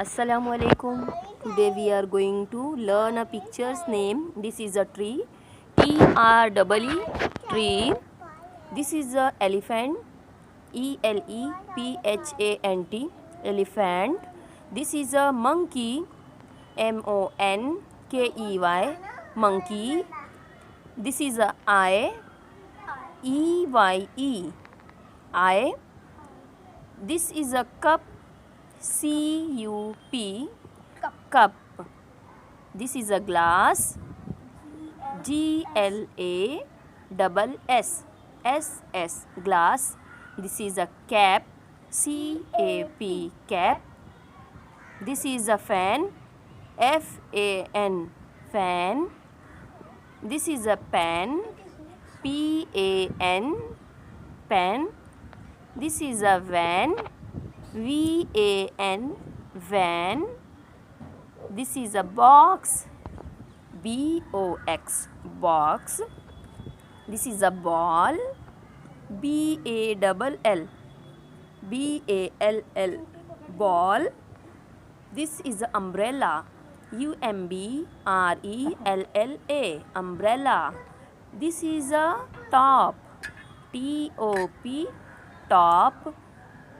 Assalamu alaikum. Today we are going to learn a picture's name. This is a tree. T-R-E-E tree. This is a elephant. E-L-E-P-H-A-N-T elephant. This is a monkey. M-O-N-K-E-Y monkey. This is a eye. E-Y-E eye. This is a cup. C-U-P cup. This is a glass. G-L-A-S-S S-S glass. This is a cap. C-A-P cap. This is a fan. F-A-N fan. This is a pen. P-A-N pen. This is a van. V-A-N van. This is a box. B-O-X box. This is a ball. B-A-L-L B-A-L-L ball. This is an umbrella. U-M-B-R-E-L-L-A umbrella. This is a top. T-O-P top.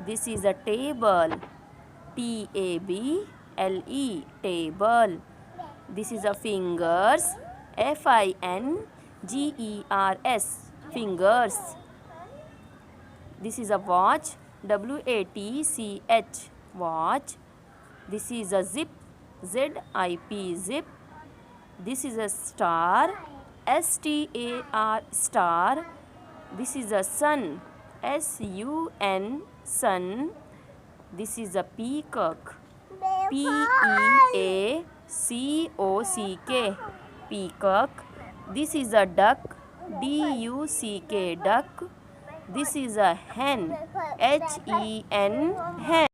This is a table. T-A-B-L-E table. This is a fingers. F-I-N-G-E-R-S fingers. This is a watch. W-A-T-C-H watch. This is a zip. Z-I-P zip. This is a star. S-T-A-R star. This is a sun. S-U-N sun. This is a peacock. P-E-A-C-O-C-K peacock. This is a duck. D-U-C-K duck. This is a hen. H-E-N hen.